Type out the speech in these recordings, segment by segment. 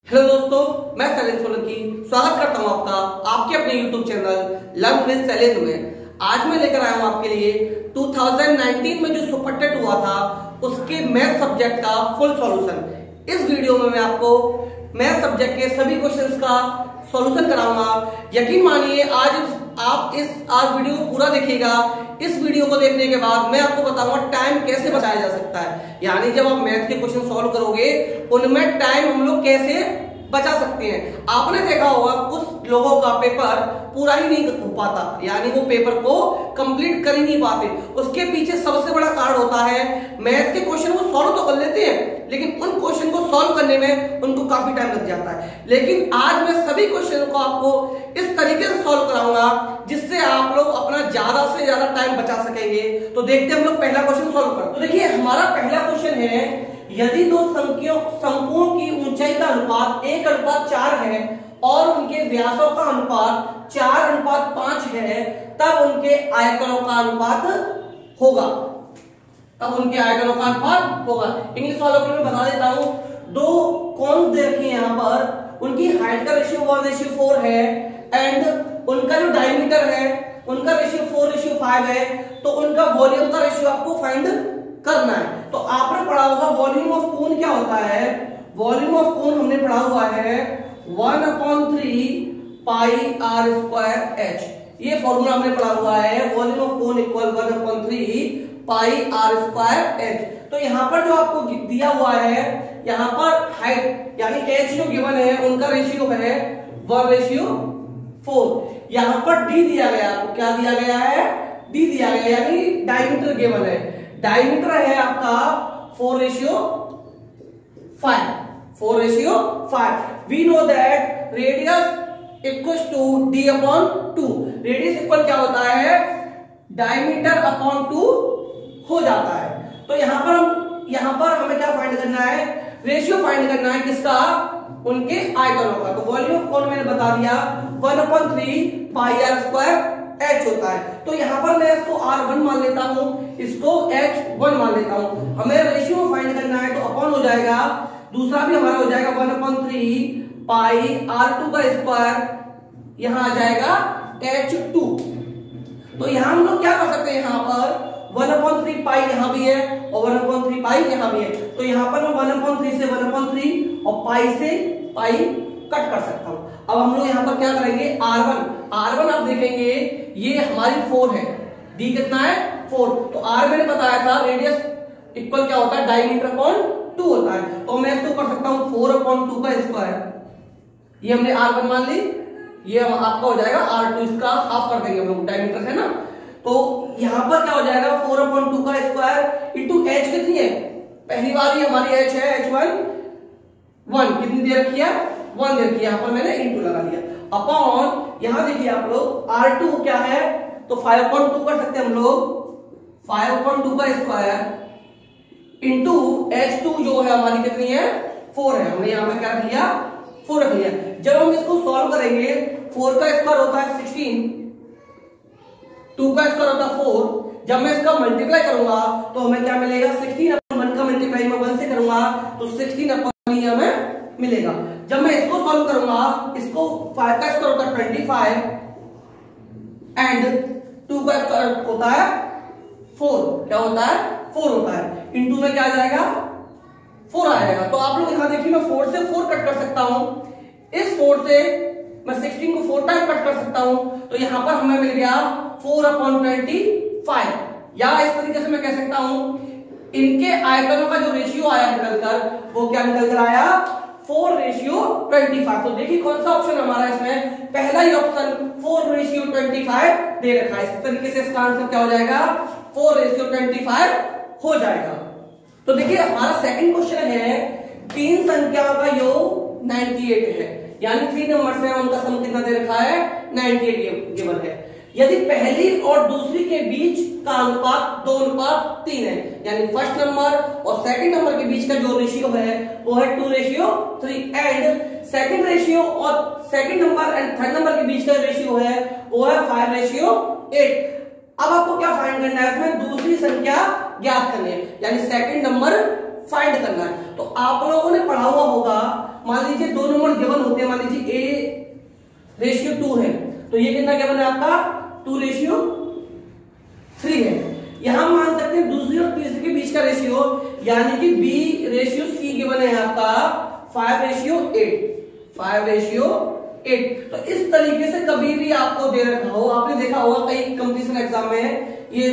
Hello दोस्तों, मैं शैलेंद्र सोलंकी स्वागत करता हूं आपका आपके अपने YouTube channel learn with Shailendra में। आज मैं लेकर आया हूं आपके लिए 2019 में जो सुपर टेट हुआ था उसके मैथ सब्जेक्ट का फुल सॉल्यूशन। इस वीडियो में मैं आपको मैथ सब्जेक्ट के सभी क्वेश्चंस का सॉल्यूशन कराऊंगा। यकीन मानिए आज वीडियो पूरा देखिएगा। इस वीडियो को देखने के बाद मैं आपको बताऊंगा टाइम कैसे बचाया जा सकता है, यानी जब आप मैथ के क्वेश्चन सॉल्व करोगे उनमें टाइम हम लोग कैसे बचा सकते हैं। आपने देखा होगा कुछ लोगों का पेपर पूरा ही नहीं हो पाता, यानी वो पेपर को कंप्लीट कर ही नहीं पाते। उसके पीछे सबसे बड़ा कारण होता है मैथ के क्वेश्चन वो सॉल्व तो कर लेते हैं, लेकिन उन क्वेश्चन को सॉल्व करने में उनको काफी टाइम लग जाता है। लेकिन आज मैं सभी क्वेश्चन को आपको इस तरीके से सॉल्व कराऊंगा जिससे आप लोग अपना ज्यादा से ज्यादा टाइम बचा सकेंगे। तो देखते हैं हम लोग पहला क्वेश्चन सॉल्व करते हैं। तो देखिए हमारा पहला क्वेश्चन है, यदि दो शंकुओं की ऊंचाई का अनुपात 1:4 है और उनके व्यासों का अनुपात 4:5 है, तब उनके आयतनों का अनुपात होगा। इंग्लिश वालों को मैं बता देता हूं। दो कॉन्स देखिए यहाँ पर, उनकी हाइट का रेशियो 1:4 है एंड उनका जो डायमीटर है उनका रेशियो 4:5 है। तो उनका वॉल्यूम का रेशियो आपको फाइंड करना है। तो आपने पढ़ा होगा वॉल्यूम ऑफ कोन क्या होता है। वॉल्यूम ऑफ कोन हमने पढ़ा हुआ है 1/3 पाई आर स्क्वायर एच। ये फॉर्मूला हमने पढ़ा हुआ है, volume of cone equal 1/3 pi R square H. तो यहाँ पर जो आपको दिया हुआ है, यहाँ पर हाइट यानी एच जो गिवन है उनका रेशियो है 1:4। यहाँ पर डी दिया गया, आपको क्या दिया गया है, डी दिया गया, यानी डायमीटर गिवन है। डायमीटर है आपका 4:5। We know that radius equal to d/2। Radius equal क्या होता है, डायमीटर अपॉन 2 हो जाता है। तो यहाँ पर हमें क्या फाइंड करना है, रेशियो फाइंड करना है किसका, उनके आयतनों का। तो वॉल्यूम ऑफ कोन मैंने बता दिया 1/3 पाई आर स्क्वायर एच होता है। तो यहाँ पर मैं इसको R1 मान लेता हूं, इसको H1 मान लेता हूं। हमें रेशियो फाइंड करना है तो अपॉन हो जाएगा, दूसरा भी हमारा हो जाएगा 1/3 पाई R2 का स्क्वायर, यहां आ जाएगा H2। तो यहां हम लोग क्या कर सकते हैं, यहां पर 1/3 पाई यहां भी है और 1/3 पाई यहां भी है। तो यहां पर मैं 1/3 से 1/3 और पाई से पाई कट कर सकता हूं। अब हम लोग यहां पर क्या करेंगे, R1 आप देखेंगे ये हमारी 4 है, डी कितना है 4। तो R मैंने बताया था रेडियस इक्वल क्या होता है, डायमीटर अपॉन 2 होता है। तो मैं इसको कर सकता हूं 4/2 का स्क्वायर, ये हमने R1 मान ली, ये आपका हो जाएगा R2, इसका हाफ कर देंगे हम लोग, डायमीटर है ना। तो यहां पर क्या हो जाएगा 4/2 का स्क्वायर इंटू h कितनी है, पहली बार ही हमारी h है h1 कितनी दे रखी है, 1 दे रखी है। यहां पर मैंने इंटू लगा दिया अपॉन, यहां देखिए आप लोग R2 क्या है, तो 5/2 कर सकते हैं हम लोग, 5/2 का स्क्वायर इंटू h2 जो है हमारी कितनी है 4 है। हमने यहां पर क्या रख लिया, 4 रख लिया। जब हम इसको सॉल्व करेंगे 4 का स्क्वायर होता है 16, 2 का स्क्वायर होता है 4। जब मैं इसका मल्टीप्लाई करूंगा तो हमें क्या मिलेगा, 16/1 का मल्टीप्लाई मैं 1 से करूंगा तो 16/1 हमें मिलेगा। जब मैं इसको सॉल्व करूंगा, इसको 5 का स्क्वायर होता है 25 एंड 2 का स्क्वायर होता है 4, क्या होता है 4 होता है, इंटू में क्या आ जाएगा 4 आएगा। तो आप लोग यहां देखिए मैं 4 से 4 कट कर सकता हूं, इस 4 से मैं 16 को 4 टाइम कट कर सकता हूं। तो यहां पर हमें मिल गया 4/25, या इस तरीके से मैं कह सकता हूं इनके आयतनों का जो रेशियो आया निकलकर वो क्या निकल कर आया 4:25। तो देखिए कौन सा ऑप्शन हमारा इसमें, पहला ही ऑप्शन 4:25 दे रखा है। इस तरीके से इसका आंसर क्या हो जाएगा, 4:25 हो जाएगा। तो देखिए हमारा सेकंड क्वेश्चन है, 3 संख्याओं का योग 98 है, यानी 3 नंबर से उनका सम कितना दे रखा है, 98 गिवन है। यदि पहली और दूसरी के बीच का अनुपात 2:3 है, यानी फर्स्ट नंबर और सेकंड नंबर के बीच का जो रेशियो है वो है 2:3 एंड सेकंड रेशियो और second number and third number के बीच का रेशियो है वो है 5:8। अब आपको क्या फाइंड करना है, इसमें दूसरी संख्या ज्ञात करनी है, यानी सेकंड नंबर फाइंड करना है। तो आप लोगों ने पढ़ा हुआ होगा मान लीजिए दो नंबर गिवन होते हैं, मान लीजिए A/2 है, तो ये कितना गिवन है आपका 2:3 है। यहां मान सकते हैं दूसरी और तीसरी के बीच का रेशियो, यानी कि B/C गिवन है आपका 5:8। 5:8। तो इस तरीके से कभी भी आपको दे रखा हो, आपने देखा होगा कई कंपटीशन एग्जाम में ये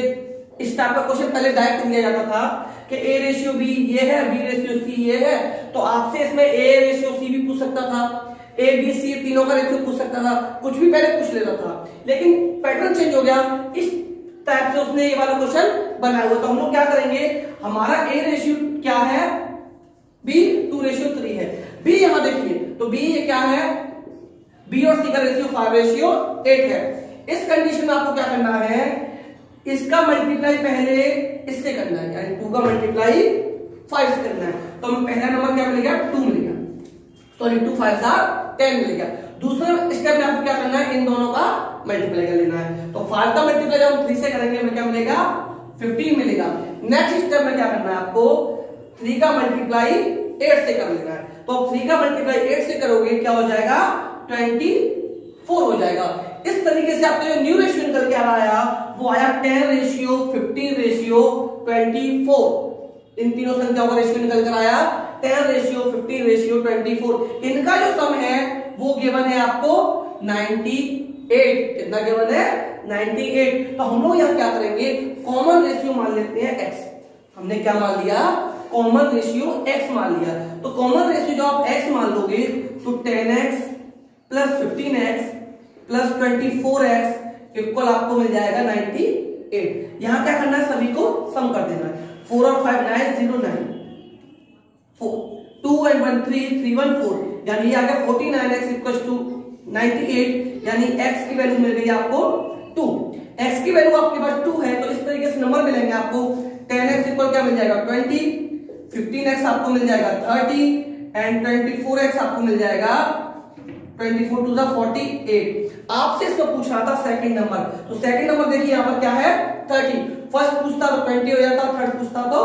इस टाइप का क्वेश्चन पहले डायरेक्ट दिया जाता था कि A/B ये है, B/C ये है, तो आपसे इसमें A/C भी पूछ सकता था, A, B, C तीनों का रेशियो पूछ सकता था, कुछ भी पहले पूछ लेता था। लेकिन पैटर्न चेंज हो गया, इस टाइप से उसने ये वाला क्वेश्चन बनाया हुआ। तो हम लोग क्या करेंगे, हमारा A रेशियो क्या है, B 2:3 है। B यहां देखिए, तो B ये क्या है, B और C का रेशियो 5:8 है। इस कंडीशन में आपको क्या करना है, इसका मल्टीप्लाई पहले इससे करना है, यानी 2 का मल्टीप्लाई 5 से करना है। तो हमें पहला नंबर क्या मिलेगा, 2 मिलेगा, सॉरी 2 5 10 मिलेगा। दूसरे स्टेप में आपको क्या करना है, इन दोनों का मल्टीप्लाई कर लेना है। तो 5 का मल्टीप्लाई जब हम 3 से करेंगे हमें क्या मिलेगा, 15 मिलेगा। नेक्स्ट स्टेप में क्या करना है आपको, 3 का मल्टीप्लाई 8 से कर लेना है। तो 3 का मल्टीप्लाई 8 से करोगे क्या हो जाएगा, 24 हो जाएगा। इस तरीके से आपका जो न्यू रेशियो निकल के आ रहा है वो आया 10:15:24। इन तीनों संख्याओं का रेशियो निकल कर आया 10:15:24। इनका जो सम है वो गिवन है आपको 98। कितना गिवन है, 98। तो हम लोग यहाँ क्या करेंगे, कॉमन रेशियो मान लेते हैं x। हमने क्या मान लिया, कॉमन रेशियो x मान लिया। तो कॉमन रेशियो जो आप x मान लोगे तो 10x plus 15x plus 24x equal आपको मिल जाएगा 98। यहां क्या करना है, सभी को सम कर देना है। 4 और 5 9 0 9 4 2 and 1 3 3 1 4, यानी ये आ गया 49x इक्वल टू 98, यानी x की वैल्यू मिल गई आपको 2। x की वैल्यू आपके पास 2 है, तो इस तरीके से नंबर मिलेंगे आपको। 10x इक्वल क्या मिल जाएगा 20, 15x आपको मिल जाएगा 30 एंड 24x आपको मिल जाएगा 24 टू द 48। आपसे इसको पूछ रहा था सेकंड नंबर, तो सेकंड नंबर देखिए यहाँ पर क्या है 30। फर्स्ट पूछता तो 20 हो जाता, थर्ड पूछता तो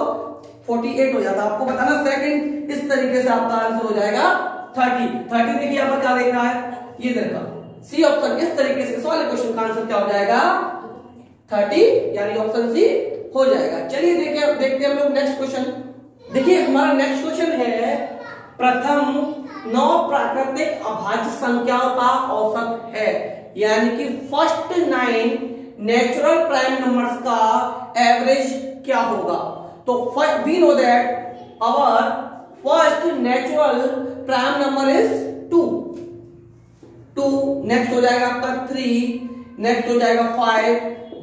48 हो जाता। आपको बताना सेकंड, इस तरीके से आपका आंसर हो जाएगा 30। देखिए यहाँ पर क्या देख रहा है, ये देखा सी ऑप्शन। इस तरीके से इस वाले क्वेश्चन का आंसर क्या हो जाएगा 30, यानी ऑप्शन सी हो जाएगा। चलिए देखते हैं हम लोग नेक्स्ट क्वेश्चन। देखिए हमारा नेक्स्ट क्वेश्चन है, प्रथम 9 प्राकृतिक अभाज्य संख्याओं का औसत है, यानी कि फर्स्ट 9 नेचुरल प्राइम नंबर्स का एवरेज क्या होगा। तो we know that our first natural prime number is 2। Next हो जाएगा आपका 3, नेक्स्ट हो जाएगा 5,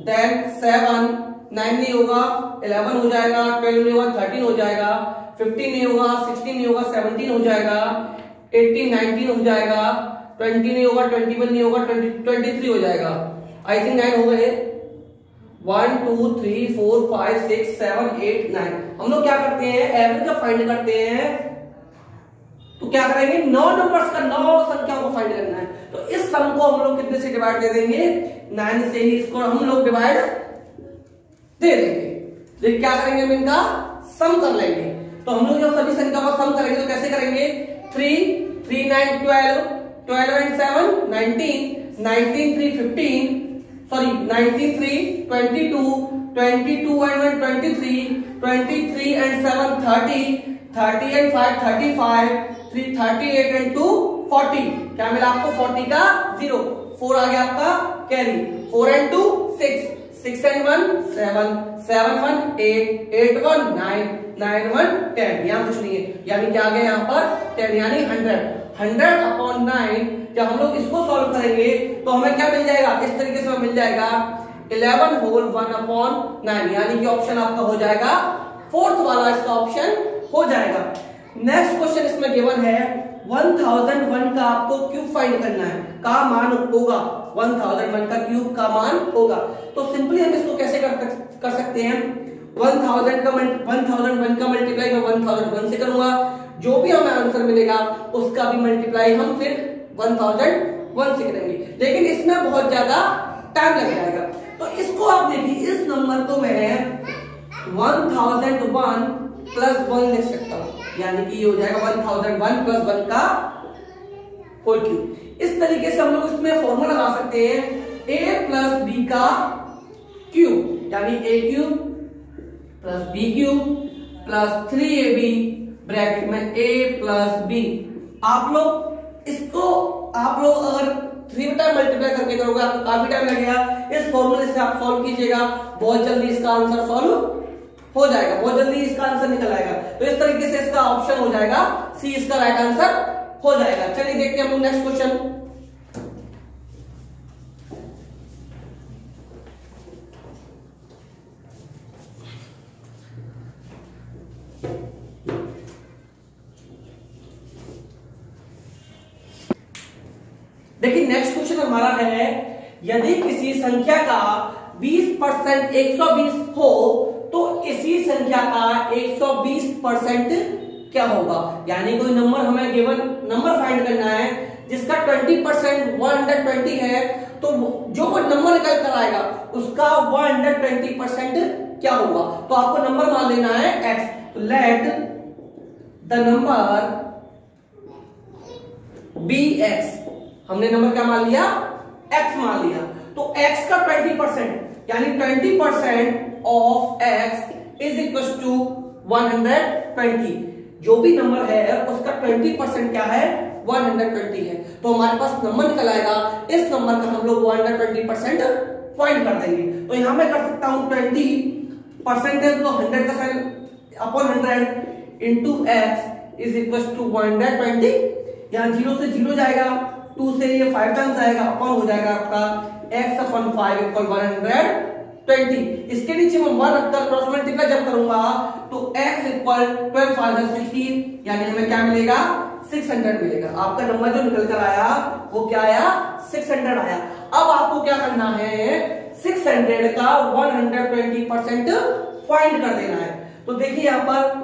देन 7, 9 नहीं होगा, 11 हो जाएगा, 12 नहीं होगा, 13 हो जाएगा, 15 नहीं होगा, 16 नहीं होगा, 17 हो जाएगा, 18 19 हो जाएगा, 20 नहीं होगा, 21 नहीं होगा, 23 हो जाएगा। आई थिंक 9 हो गए। 1 2 3 4 5 6 7 8 9। हम लोग क्या करते हैं, एवरेज जब फाइंड करते हैं तो क्या करेंगे, 9 नंबर्स का 9 संख्याओं को फाइंड करना है। तो इस सम को हम लोग कितने से डिवाइड दे देंगे, 9 से ही इसको हम लोग डिवाइड दे देंगे। देख क्या करेंगे, हम इनका सम कर लेंगे। तो हम लोग जब सभी संख्याओं का सम करेंगे तो कैसे करेंगे, 3 3 9 12, 12 and 7 19, 19 3 15, sorry 19 3 22, 22 and 1 23, 23 and 7 30, 30 and 5 35, 3 38 and 2 40। क्या मिला आपको, 40 का 0, 4 आ गया आपका कैरी, 4 and 2 6, 6 and 1 7, 7 1 8, 8 1 9, 9 1 10। यहाँ कुछ नहीं है, यानी क्या आ गया यहाँ पर 10, यानी 100/9। जब हम लोग इसको सॉल्व करेंगे तो हमें क्या मिल जाएगा, इस तरीके से हमें मिल जाएगा 11 होल 1/9, यानी कि ऑप्शन आपका हो जाएगा फोर्थ वाला, इसका ऑप्शन हो जाएगा। नेक्स्ट क्वेश्चन इसमें गिवन है 1001 का आपको क्यूब फाइंड करना है, का मान होगा 1001 का क्यूब का मान होगा। तो सिंपली हम इसको कैसे कर सकते हैं, 1001 का मल्टीप्लाई मैं 1001 से करूंगा, जो भी हमें आंसर मिलेगा उसका भी मल्टीप्लाई हम फिर 1001 से करेंगे, लेकिन इसमें बहुत ज्यादा टाइम लग जाएगा। तो इसको आप देखिए, इस नंबर को मैं 1001 प्लस 1 लिख सकता हूं। यानी कि ये हो जाएगा 1001 प्लस 1 का होल क्यूब। इस तरीके से हम लोग इसमें फॉर्मूला लगा सकते हैं a प्लस बी का क्यूब, यानी a cube plus B cube plus 3ab bracket में a प्लस बी। आप लोग इसको अगर 3 टाइम मल्टीप्लाई करके करोगे आपको काफी टाइम लगेगा। इस फॉर्मूले से आप सॉल्व कीजिएगा, बहुत जल्दी इसका आंसर सॉल्व हो जाएगा, बहुत जल्दी इसका आंसर निकल आएगा। तो इस तरीके से इसका ऑप्शन हो जाएगा सी, इसका राइट आंसर हो जाएगा। चलिए देखते हैं हम लोग नेक्स्ट क्वेश्चन। देखिए नेक्स्ट क्वेश्चन हमारा है, यदि किसी संख्या का 20% 120 हो तो इसी संख्या का 120% क्या होगा। यानी कोई नंबर हमें गिवन नंबर फाइंड करना है जिसका 20% 120 है, तो जो वो नंबर निकल कर आएगा उसका 120% क्या होगा। तो आपको नंबर मान लेना है x। तो let the number be x, हमने नंबर क्या मान लिया, x मान लिया। तो x का 20% यानी 20% of x is equal to 120। जो भी नंबर है उसका 20% क्या है, 120 है। तो हमारे पास नंबर निकल आएगा, इस नंबर का हम लोग 120% फाइंड कर देंगे। तो यहां मैं कर सकता हूं 20% तो 100 का sign upon 100 into x is equal to 120। यहां 0 से 0 जाएगा, 2 से ये 5 टाइम्स आएगा, अपॉन हो जाएगा आपका x अपॉन 5 इक्वल 120। इसके नीचे मैं 1 रखकर क्रॉस मल्टीप्लाई जब करूंगा तो x इक्वल 12 5 16, यानी हमें क्या मिलेगा, 600 मिलेगा। आपका नंबर जो निकल कर आया वो क्या आया, 600 आया। अब आपको क्या करना है, 600 का 120% फाइंड कर देना है। तो देखिए यहां पर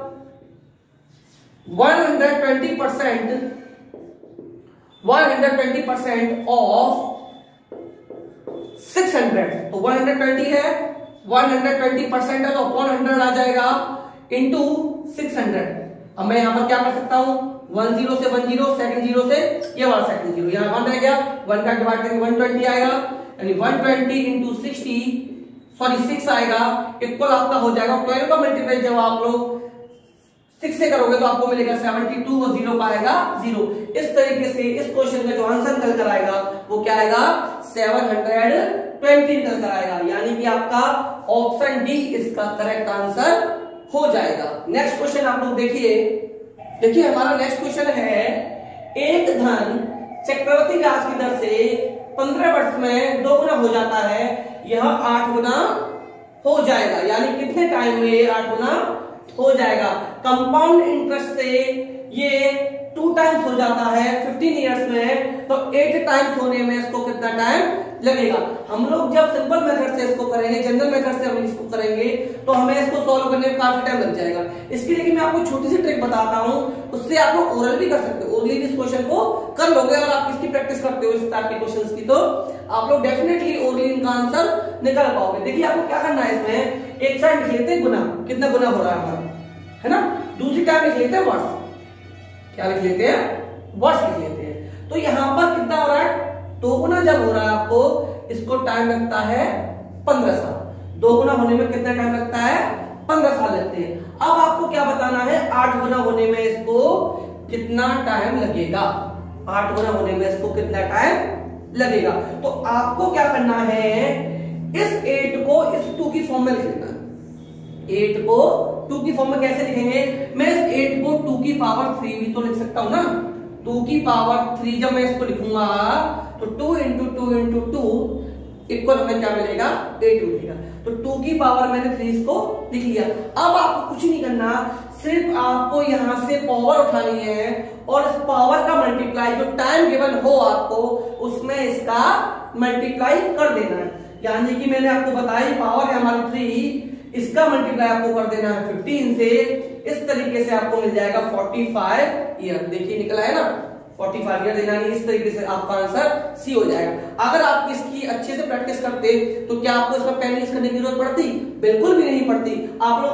120% ऑफ 600, तो 120 है, 120% है तो अपॉन 100 आ जाएगा इंटू 600। अब मैं यहां पर क्या कर सकता हूं, 10 से 10, सेकंड 0 से ये वाला सेकंड 0, यहां 1 रह गया, 1 का डिवाइड करेंगे 120 आएगा, यानी 120 इंटू 6 आएगा, इक्वल आपका हो जाएगा 12 का मल्टीप्लाई जब आप लोग 6 से करोगे तो आपको मिलेगा 72 और 0 का आएगा 0। इस तरीके से इस क्वेश्चन का जो आंसर निकल कर आएगा वो क्या आएगा, 720 निकल कर आएगा। यानी कि आपका ऑप्शन डी इसका करेक्ट आंसर हो जाएगा। नेक्स्ट क्वेश्चन आप लोग देखिए हमारा नेक्स्ट क्वेश्चन है, एक धन चक्रवृद्धि ब्याज की दर से 15 वर्ष में 2 गुना हो जाता है, यह 8 गुना हो जाएगा। यानी कितने टाइम में 8 गुना हो जाएगा। कंपाउंड इंटरेस्ट से ये 2 टाइम्स हो जाता है 15 इयर्स में, तो 8 टाइम्स होने में इसको कितना टाइम लगेगा। हम लोग जब सिंपल मेथड से इसको करेंगे, जनरल मेथड से हम इसको करेंगे तो हमें इसको सॉल्व करने में काफी टाइम लग जाएगा। इसके लिए मैं आपको छोटी सी ट्रिक बताता हूं, उससे आप लोग ओरल भी कर सकते हो, ओरली भी इस क्वेश्चन को कर लोगे। अगर आप इसकी प्रैक्टिस करते हो इस टाइप के क्वेश्चंस की, तो आप लोग डेफिनेटली ओरली इनका आंसर निकाल पाओगे। देखिए आपको क्या करना है, इसमें एक साइड लिख लेते हैं गुना, कितना गुना हो रहा है हमारा, है ना। दूसरी टाइम लिख लेते हैं वर्ष, क्या लिख लेते हैं, वर्ष लिख लेते हैं। तो यहां पर कितना हो रहा है, 2 गुना जब हो रहा है आपको इसको टाइम लगता है 15 साल। 2 गुना होने में कितना टाइम लगता है, 15 साल लगते हैं। अब आपको क्या बताना है, 8 गुना होने में इसको कितना टाइम लगेगा, 8 गुना होने में इसको कितना टाइम लगेगा। तो आपको क्या करना है, इस 8 को इस 2 की फॉर्म में लिख लेना। 8 को 2 की फॉर्म में कैसे लिखेंगे, मैं इस 8 को 2 की पावर 3 भी तो लिख सकता हूं ना। 2 की पावर 3 जब मैं इसको लिखूंगा तो 2 इंटू 2 इंटू 2 इक्वल हमें क्या मिलेगा, 8 मिलेगा। तो 2 की पावर मैंने 3 इसको लिख लिया। अब आपको कुछ नहीं करना, सिर्फ आपको यहां से पावर उठानी है और इस पावर का मल्टीप्लाई जो टाइम गिवन हो आपको उसमें इसका मल्टीप्लाई कर देना है। यानी कि मैंने आपको बताया पावर है हमारी 3, इसका मल्टीप्लाई आपको कर देना है 15 से। इस तरीके से आपको मिल जाएगा 45 ईयर। देखिए निकला है ना, 45 ईयर देना है। इस तरीके से आपका आंसर सी हो जाएगा। अगर आप इसकी अच्छे से प्रैक्टिस करते तो क्या आपको इसमें पेन यूज करने की जरूरत पड़ती, बिल्कुल भी नहीं पड़ती। आप लोग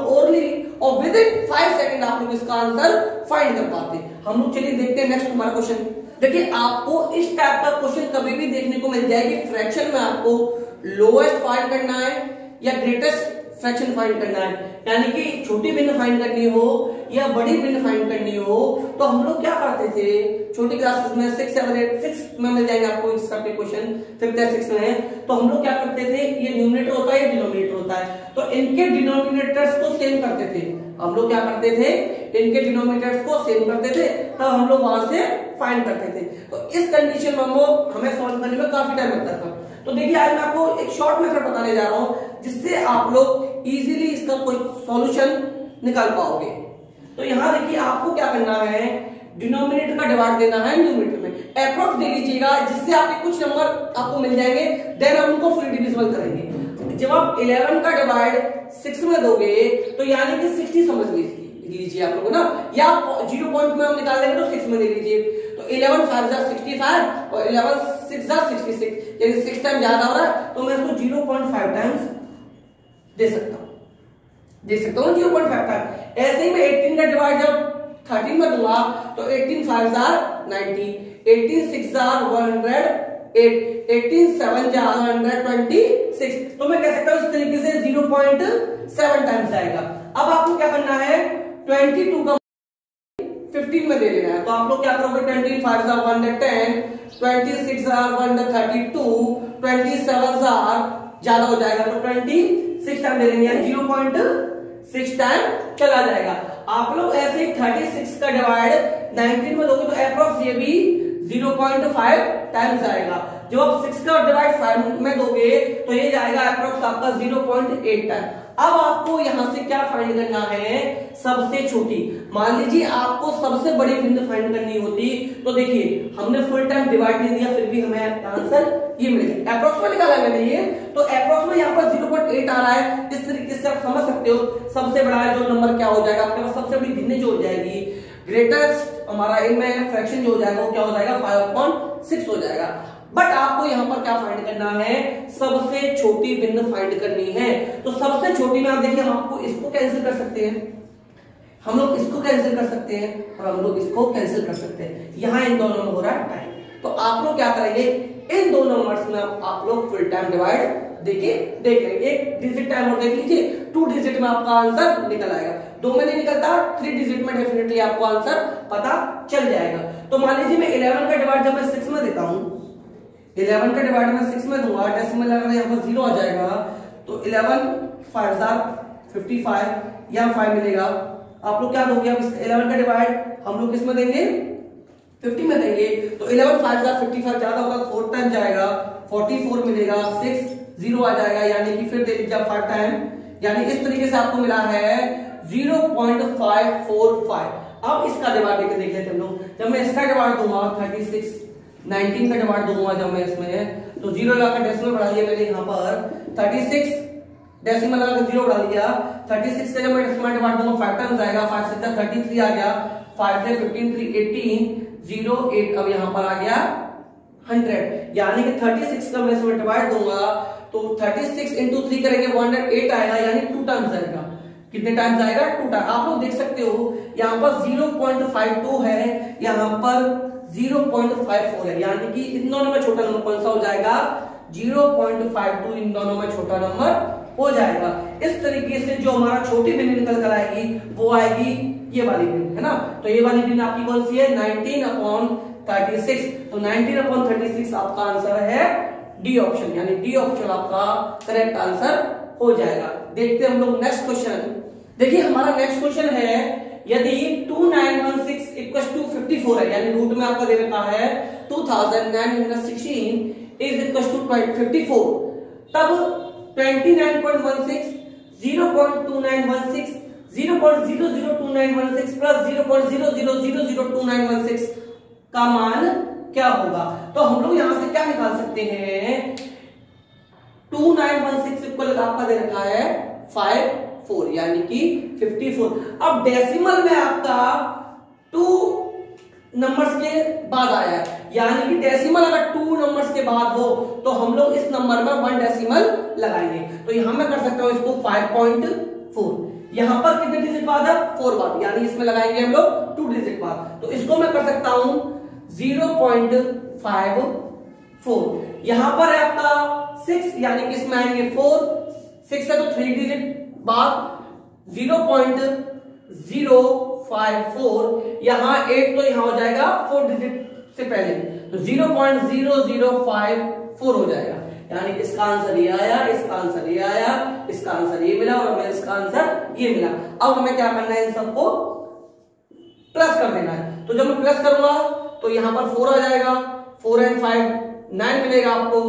और विद इन 5 सेकंड आप लोग इसका आंसर फाइंड कर पाते। हम लोग चलिए देखते हैं नेक्स्ट हमारा क्वेश्चन। देखिए आपको इस टाइप का क्वेश्चन कभी भी देखने को मिल जाएगी, फ्रैक्शन में आपको लोएस्ट फाइंड करना है या ग्रेटेस्ट फ्रैक्शन फाइंड करना है, यानी कि छोटी भिन्न फाइंड करनी हो या बड़ी भिन्न फाइंड करनी हो। तो हम लोग क्या करते थे छोटी क्लासेस में 6, 7, 8, 6 में मिल जाएंगे आपको इस टाइप के क्वेश्चन, 5th या 6th में। तो हम लोग क्या करते थे, ये न्यूमरेटर होता है, ये डिनोमिनेटर होता है, तो इनके डिनोमिनेटर्स को सेम करते थे। हम लोग क्या करते थे, इनके डिनोमिनेटर्स को सेम करते थे, तब हम लोग वहां से फाइंड करते थे। तो इस कंडीशन में हमें सॉल्व करने में काफी टाइम लगता था। तो देखिए आज मैं आपको एक शॉर्ट मेथड बताने जा रहा हूं जिससे आप लोग इजीली इसका कोई सॉल्यूशन निकाल पाओगे। तो यहां देखिए आपको क्या करना है, डिनोमिनेटर का डिवाइड देना है न्यूमरेटर में, अप्रॉक्स दे लीजिएगा जिससे आपके कुछ नंबर आपको मिल जाएंगे, देन हम उनको फुली डिविजिबल करेंगे। जब आप 11 का डिवाइड 6 में दोगे तो यानी कि 60 समझ लीजिए आप लोगों ना, या 0 पॉइंट में हम निकाल देंगे तो 6 में दे लीजिए। तो 11 5 जा 65 और 11 6 जा 66, यानी 6 टाइम ज्यादा हो रहा है तो मैं इसको 0.5 टाइम्स दे सकता हूं 0.5 टाइम। ऐसे ही मैं 18 का डिवाइड जब 13 में दूंगा तो 18 5 जा 90, 18 6 जा 108, 18 7 जा 126। तो मैं कह सकता हूं इस तरीके से 0.7 टाइम्स आएगा। अब आपको क्या करना है, 22 का 15 में दे लेना है। तो आप लोग क्या करोगे, 25 जा 110, 26 जा 132, 27 जा ज्यादा हो जाएगा तो 26 टाइम दे देंगे, 0.6 टाइम चला जाएगा। आप लोग ऐसे ही 36 का डिवाइड 19 में दोगे तो अप्रॉक्स ये भी 0.5 टाइम्स आएगा। जब आप 6 का डिवाइड 5 में दोगे तो ये जाएगा अप्रॉक्स आपका 0.8 टाइम। अब आपको यहां से क्या फाइंड करना है, सबसे छोटी। मान लीजिए आपको सबसे बड़ी भिन्न फाइंड करनी होती तो देखिए हमने फुल टाइम डिवाइड नहीं दिया, फिर भी हमें आंसर ये मिलेगा। अप्रॉक्स में निकाला मैंने ये, तो अप्रॉक्स में यहाँ पर 0.8 आ रहा है। इस तरीके से आप समझ सकते हो सबसे बड़ा जो नंबर क्या हो जाएगा आपके पास, सबसे बड़ी भिन्न जो हो जाएगी, ग्रेटेस्ट हमारा इनमें फ्रैक्शन जो हो जाएगा वो क्या हो जाएगा, 5/6 हो जाएगा। बट आपको यहां पर क्या फाइंड करना है, सबसे छोटी भिन्न फाइंड करनी है। तो सबसे छोटी में आप देखिए हम आपको इसको कैंसिल कर सकते हैं, हम लोग इसको कैंसिल कर सकते हैं और हम लोग इसको कैंसिल कर सकते हैं। यहां इन दोनों में हो रहा है टाइम, तो आप लोग क्या करेंगे, इन दो नंबर्स में आप लोग फुल टाइम डिवाइड देखिए देख लेंगे। एक डिजिट टाइम और देख लीजिए, 2 डिजिट में आपका आंसर निकल आएगा। 2 में नहीं निकलता, 3 डिजिट में डेफिनेटली आपको आंसर पता चल जाएगा। तो मान लीजिए मैं 11 का डिवाइड जब मैं 6 में देता हूं, 11 का डिवाइड मैं 6 में दूंगा, डेसिमल लगा यहाँ पर 0 आ जाएगा, तो 11 5 जा 55, यहाँ 5 मिलेगा। आप लोग क्या दोगे, अब 11 का डिवाइड हम लोग किसमें देंगे, 50 में देंगे। तो 11 5 जा 55 ज्यादा होगा, 4 टाइम जाएगा, 44 मिलेगा, 6 0 आ जाएगा, यानी कि फिर दे दीजिए 5 टाइम, यानी इस तरीके से आपको मिला है 0.545। अब इसका डिवाइड देख लेते हैं हम लोग। जब मैं इसका डिवाइड दूंगा 36, 19 का डिवाइड दूंगा जब मैं इसमें, तो 0 लगाकर डेसिमल बढ़ा लिया मैंने यहाँ पर, 36 डेसिमल लगाकर 0 बढ़ा लिया, 36 का जब मैं डेसिमल डिवाइड दूंगा 5 टाइम्स आएगा, 5 से 33 आ गया, 5 से 15 3 18 0 8, अब यहाँ पर आ गया 100, यानी कि 36 का मैं इसमें डिवाइड दूंगा तो 36 इंटू 3 करेंगे 108 आएगा, यानी 2 टाइम्स आएगा। कितने टाइम्स आएगा, 2 टाइम। आप लोग देख सकते हो यहाँ पर 0.52 है, यहाँ पर 0.54 है, यानी कि इन दोनों में छोटा नंबर कौन सा हो जाएगा, 0.52 इन दोनों में छोटा नंबर हो जाएगा। इस तरीके से जो हमारा छोटी भिन्न निकल कर आएगी वो आएगी ये वाली भिन्न, है ना। तो ये वाली भिन्न आपकी कौन सी है, 19/36। तो 19/36 आपका आंसर है डी ऑप्शन, यानी डी ऑप्शन आपका करेक्ट आंसर हो जाएगा। देखते हैं हम लोग नेक्स्ट क्वेश्चन। देखिए हमारा नेक्स्ट क्वेश्चन है, यदि 2916 इक्वल टू 54 है, यानी रूट में आपका दे रखा है 2916 इज इक्वल टू 54, तब 29.16 0.2916 0.002916 प्लस 0.00002916 का मान क्या होगा। तो हम लोग यहां से क्या निकाल सकते हैं, 2916 इक्वल आपका दे रखा है 54, यानी कि 54। अब डेसिमल में आपका 2 नंबर्स के बाद आया है, यानी कि डेसिमल अगर 2 नंबर्स के बाद हो तो हम लोग इस नंबर में 1 डेसिमल लगाएंगे। तो यहां मैं कर सकता हूं इसको 5.4, यहाँ पर कितने डिजिट बाद है 4 बाद, यानी इसमें लगाएंगे हम लोग 2 डिजिट बाद। तो इसको मैं कर सकता हूं 0.54। यहां पर है आपका 6, यानी कि इसमें आएंगे 4, 6 है तो 3 डिजिट बाद 0.054, यहां 8 तो यहां हो जाएगा 4 डिजिट से पहले, तो 0.0054 हो जाएगा। यानी इसका आंसर ये आया, इसका आंसर ये आया, इसका आंसर ये मिला और हमें इसका आंसर ये मिला। अब हमें क्या करना है, इन सबको प्लस कर देना है। तो जब मैं प्लस करूंगा तो यहां पर 4 आ जाएगा, 4 and 5 9 मिलेगा आपको,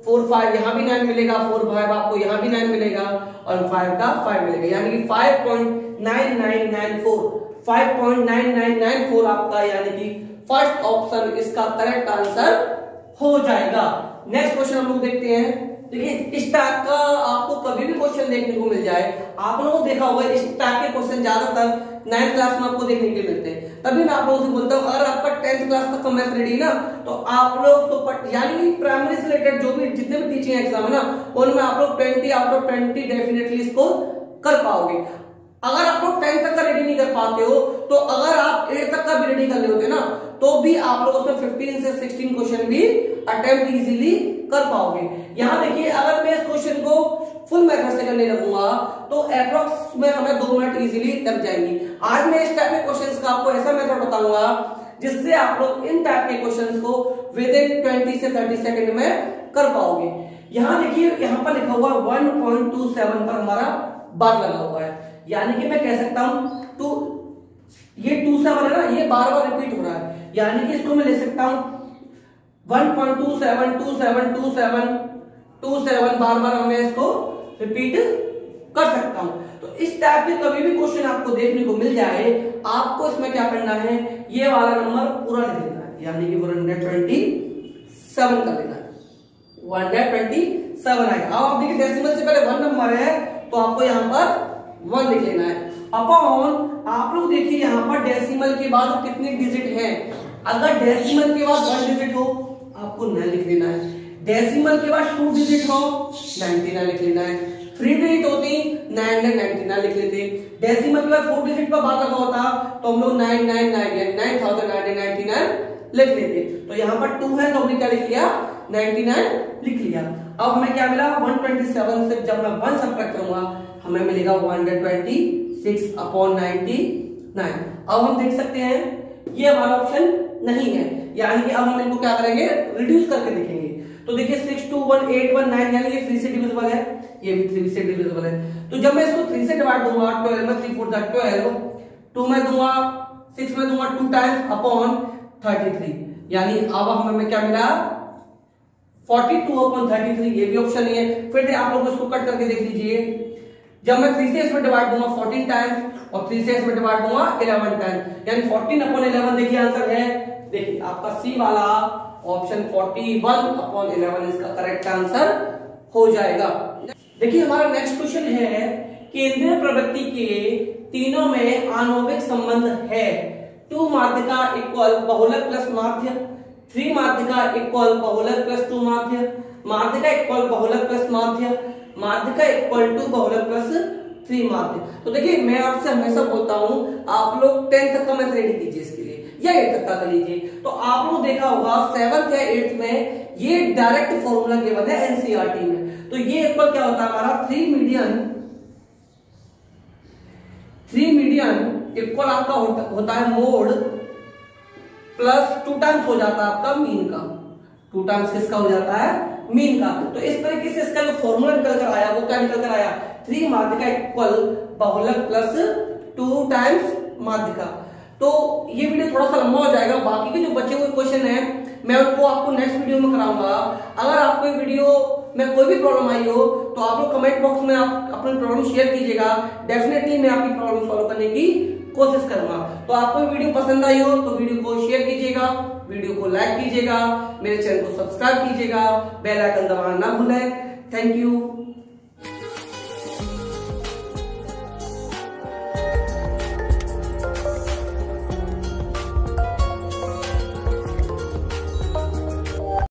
4 5 यहां भी 9 मिलेगा, 4 5 आपको यहां भी 9 मिलेगा और 5 का 5 मिलेगा, यानी कि 5.9994 5.9994 आपका यानी कि फर्स्ट ऑप्शन इसका करेक्ट आंसर हो जाएगा। नेक्स्ट क्वेश्चन हम लोग देखते हैं। देखिए इस टाइप का आपको कभी भी क्वेश्चन देखने को मिल जाए, आप लोगों को देखा होगा इस टाइप के क्वेश्चन ज्यादातर 9th क्लास में आपको देखने के मिलते हैं। तभी मैं आप लोगों से बोलता हूं अगर आपका 10th क्लास तक का मैथ रेडी ना, तो आप लोग तो यानी प्राइमरी से रिलेटेड जो भी जितने भी टीचिंग एग्जाम है ना, उनमें आप लोग 20 आउट ऑफ 20 डेफिनेटली स्कोर कर पाओगे। अगर आप लोग 10 तक का रेडी नहीं कर पाते हो, तो अगर आप 8 तक का भी रेडी कर ले होते ना, तो भी आप लोग उसमें 15 से 16 क्वेश्चन भी अटेम्प्ट इजीली कर पाओगे। यहां देखिए अगर मैं इस क्वेश्चन को फुल मेथड से करने लगूंगा तो अप्रोक्स में हमें 2 मिनट इजीली लग जाएंगी। आज मैं इस टाइप के क्वेश्चंस का आपको ऐसा मेथड बताऊंगा जिससे आप लोग इन टाइप के क्वेश्चंस को विद इन 20 से 30 सेकंड में कर पाओगे। यहां देखिए यहां पर लिखा हुआ 1.27 पर हमारा बार लगा हुआ है, यानी कि मैं कह सकता हूं ये 27 है ना, ये बार बार रिपीट हो रहा है, यानी कि इसको मैं ले सकता हूं 1.27 बार बार मैं इसको रिपीट कर सकता हूं। तो इस टाइप के कभी भी क्वेश्चन आपको देखने को मिल जाए, आपको इसमें क्या करना है, ये वाला नंबर पूरा लिख देना है, यानी कि 127 कर देना है, 127 आएगा। अब आप देखिए डेसिमल से पहले 1 नंबर है तो आपको यहां पर 1 लिख लेना है अपॉन, आप लोग देखिए यहां पर डेसिमल के बाद कितने डिजिट हैं। अगर डेसिमल के बाद 1 डिजिट हो आपको 9 लिख लेना है, डेसिमल के बाद 2 डिजिट हो 99 लिख लेना है, 3 डिजिट होती 999 लिख लेते, डेसिमल के बाद 4 डिजिट पर बार लगा होता तो हम लोग 9999 लिख लेते। तो यहां पर 2 है तो हमने क्या लिख लिया 99 लिख लिया। अब हमें क्या मिला 127 से जब मैं 1 सबट्रैक्ट करूंगा हमें मिलेगा 126 अपॉन 99। अब हम देख सकते हैं ये हमारा ऑप्शन नहीं है, यानी कि अब हम इनको क्या करेंगे रिड्यूस करके देखेंगे। तो देखिए 621,819 यानी ये 3 से डिविजिबल है, ये भी 3 से डिविजिबल है। तो जब मैं इसको 3 से डिवाइड दूंगा 12 में 3 4 12, 2 में दूंगा 6 में दूंगा 2 टाइम्स अपॉन 33, यानी अब हमें क्या मिला 42 अपॉन 33, ये भी ऑप्शन नहीं है। फिर आप लोग इसको कट करके देख लीजिए, जब मैं 3 से इसमें डिवाइड दूंगा 14 टाइम्स और 3 से इसमें डिवाइड दूंगा 11 टाइम्स, यानी 14 अपॉन 11 देखिए आंसर है, देखिए आपका सी वाला ऑप्शन 41 अपॉन 11 इसका करेक्ट आंसर हो जाएगा। देखिए हमारा नेक्स्ट क्वेश्चन है केंद्रीय प्रवृत्ति के तीनों में आणविक संबंध है। 2 माध्यिका इक्वल बहुलक प्लस माध्य, 3 माध्यिका इक्वल बहुलक प्लस 2 माध्य, माध्यिका इक्वल बहुलक प्लस माध्य, माध्यिका इक्वल टू बहुलक प्लस 3 माध्य। तो देखिए मैं आपसे हमेशा बोलता हूं आप लोग 10th तक का मैथ रेडी कीजिए इसके लिए, या 8 तक का कर लीजिए। तो आप लोग देखा होगा 7th या 8th में ये डायरेक्ट फॉर्मूला गिवन है एनसीईआरटी में। तो ये इक्वल क्या होता है हमारा 3 मीडियन इक्वल आपका होता है मोड प्लस 2 टाइम्स हो जाता है आपका मीन का, 2 टाइम्स किसका हो जाता है मीन का। तो इस तरीके से इसका जो फॉर्मूला निकल कर आया वो क्या निकल कर आया 3 माध्यिका इक्वल बहुलक प्लस 2 टाइम्स माध्यिका। तो ये वीडियो थोड़ा सा लंबा हो जाएगा, बाकी के जो बचे हुए क्वेश्चन है मैं उनको आपको नेक्स्ट वीडियो में कराऊंगा। अगर आपको ये वीडियो में कोई भी प्रॉब्लम आई हो तो आप लोग कमेंट बॉक्स में आप अपनी प्रॉब्लम शेयर कीजिएगा, डेफिनेटली मैं आपकी प्रॉब्लम सॉल्व करने की कोशिश करूंगा। तो आपको वीडियो पसंद आई हो तो वीडियो को शेयर कीजिएगा, वीडियो को लाइक कीजिएगा, मेरे चैनल को सब्सक्राइब कीजिएगा, बेल आइकन दबाना ना भूलें। Thank you.